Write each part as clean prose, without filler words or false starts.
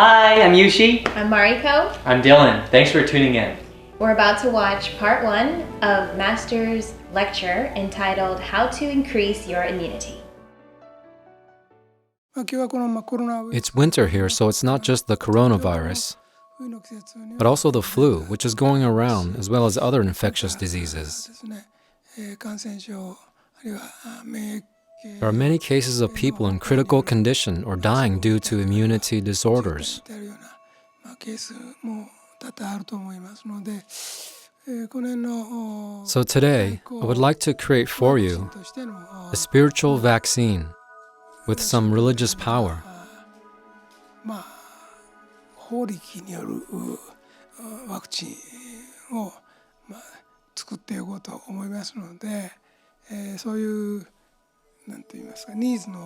Hi, I'm Yushi. I'm Mariko. I'm Dylan. Thanks for tuning in. We're about to watch part 1 of Master's lecture entitled How to Increase Your Immunity. It's winter here, so it's not just the coronavirus, but also the flu, which is going around, as well as other infectious diseases. There are many cases of people in critical condition or dying due to immunity disorders. So today, I would like to create for you a spiritual vaccine with some religious power.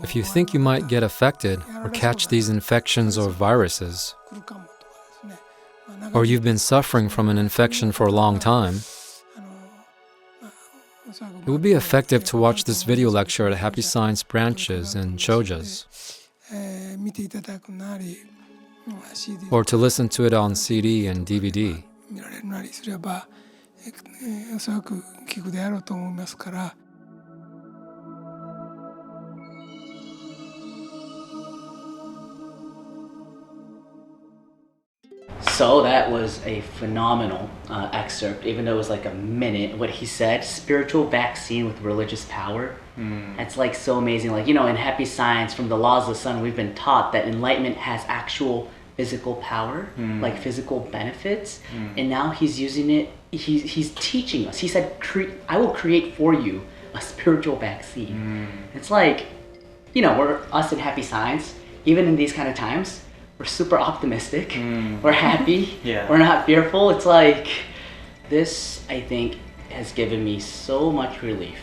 If you think you might get affected or catch these infections or viruses, or you've been suffering from an infection for a long time, it would be effective to watch this video lecture at Happy Science branches and chojas, or to listen to it on CD and DVD. So that was a phenomenal excerpt, even though it was like a minute. What he said, spiritual vaccine with religious power. That's like so amazing. Like, you know, in Happy Science, from the laws of the sun, we've been taught that enlightenment has actual physical power, like physical benefits. And now he's using it, he's teaching us. He said, I will create for you a spiritual vaccine. It's like, you know, we're us in Happy Science, even in these kind of times, we're super optimistic, we're happy, we're not fearful. It's like, this, I think, has given me so much relief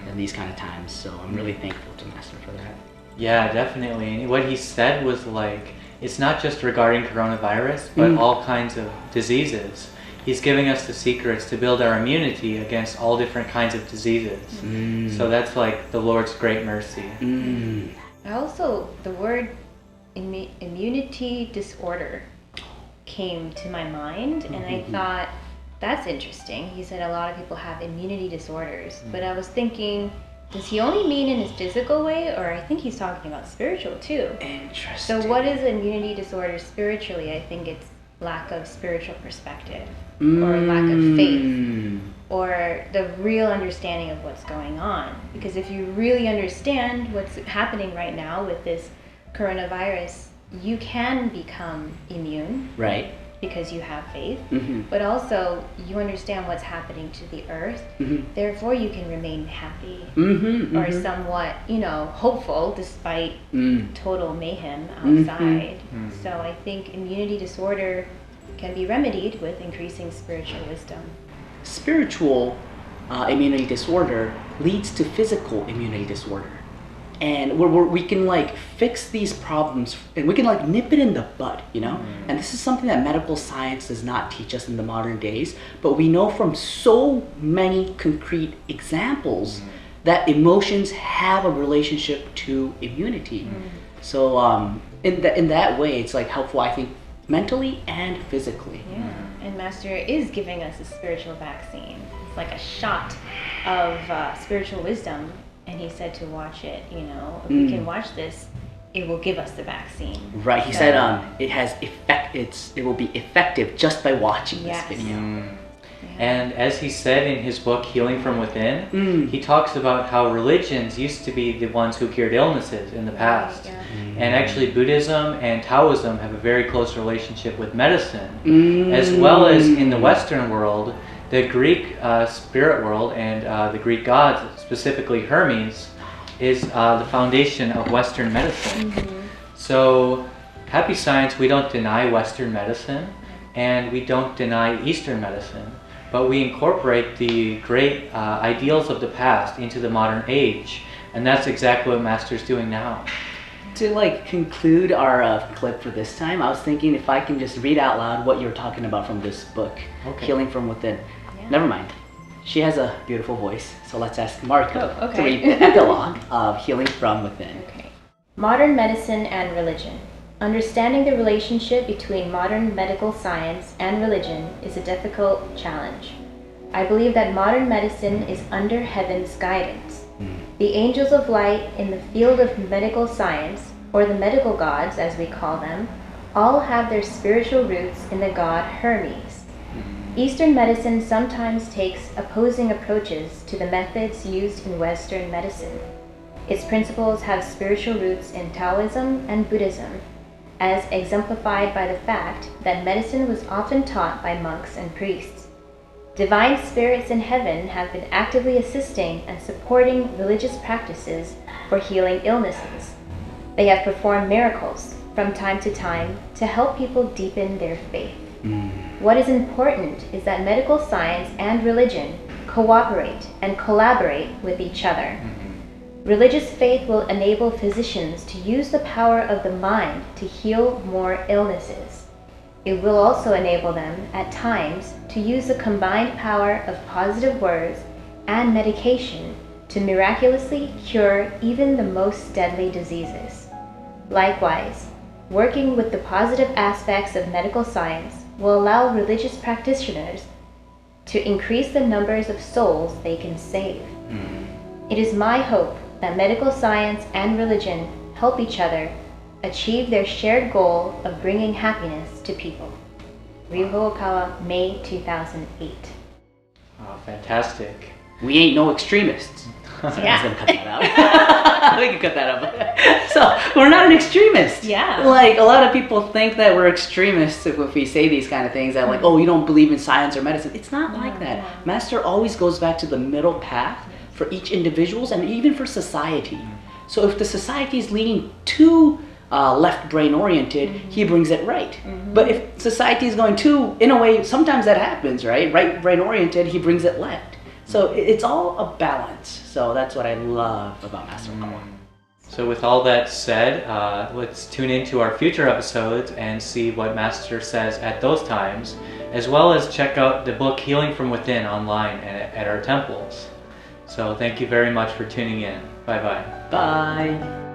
in these kind of times. So I'm really thankful to Master for that. Yeah, definitely. And what he said was like, it's not just regarding coronavirus, but all kinds of diseases. He's giving us the secrets to build our immunity against all different kinds of diseases. So that's like the Lord's great mercy. Also, the word immunity disorder came to my mind, and I thought, that's interesting. He said a lot of people have immunity disorders, but I was thinking, does he only mean in his physical way, or I think he's talking about spiritual too? Interesting. So what is immunity disorder spiritually? I think it's lack of spiritual perspective, or lack of faith, or the real understanding of what's going on. Because if you really understand what's happening right now with this coronavirus, you can become immune, right? Because you have faith, but also you understand what's happening to the earth. Therefore, you can remain happy or somewhat, you know, hopeful despite total mayhem outside. So I think immunity disorder can be remedied with increasing spiritual wisdom. Spiritual immunity disorder leads to physical immunity disorder. And we can like fix these problems, and we can like nip it in the bud, you know? And this is something that medical science does not teach us in the modern days, but we know from so many concrete examples that emotions have a relationship to immunity. So in that way, it's like helpful, I think, mentally and physically. Yeah, and Master is giving us a spiritual vaccine. It's like a shot of spiritual wisdom. And he said to watch it, you know, if we can watch this, it will give us the vaccine. Right, he said it will be effective just by watching this video. And as he said in his book, Healing from Within, he talks about how religions used to be the ones who cured illnesses in the past. And actually Buddhism and Taoism have a very close relationship with medicine, as well as in the Western world. The Greek spirit world and the Greek gods, specifically Hermes, is the foundation of Western medicine. So, Happy Science, we don't deny Western medicine, and we don't deny Eastern medicine, but we incorporate the great ideals of the past into the modern age, and that's exactly what Master's doing now. To like conclude our clip for this time, I was thinking if I can just read out loud what you're talking about from this book, Healing from Within. Never mind. She has a beautiful voice, so let's ask Mariko to read the epilogue of Healing from Within. Modern medicine and religion. Understanding the relationship between modern medical science and religion is a difficult challenge. I believe that modern medicine is under heaven's guidance. The angels of light in the field of medical science, or the medical gods as we call them, all have their spiritual roots in the god Hermes. Eastern medicine sometimes takes opposing approaches to the methods used in Western medicine. Its principles have spiritual roots in Taoism and Buddhism, as exemplified by the fact that medicine was often taught by monks and priests. Divine spirits in heaven have been actively assisting and supporting religious practices for healing illnesses. They have performed miracles from time to time to help people deepen their faith. What is important is that medical science and religion cooperate and collaborate with each other. Religious faith will enable physicians to use the power of the mind to heal more illnesses. It will also enable them, at times, to use the combined power of positive words and medication to miraculously cure even the most deadly diseases. Likewise, working with the positive aspects of medical science will allow religious practitioners to increase the numbers of souls they can save. It is my hope that medical science and religion help each other achieve their shared goal of bringing happiness to people. Ryuho Okawa, May 2008. Oh, fantastic. We ain't no extremists. So Yeah. I was gonna cut that out. We can cut that out. So we're not an extremist. Yeah. Like a lot of people think that we're extremists if we say these kind of things. That like, oh, you don't believe in science or medicine. It's not like that. no. Master always goes back to the middle path for each individuals and even for society. So if the society is leaning too left brain oriented, he brings it right. But if society is going too, in a way, sometimes that happens, right? Right brain oriented, he brings it left. So it's all a balance. So that's what I love about Master Okawa. So with all that said, let's tune into our future episodes and see what Master says at those times, as well as check out the book Healing from Within online at our temples. So thank you very much for tuning in. Bye-bye. Bye.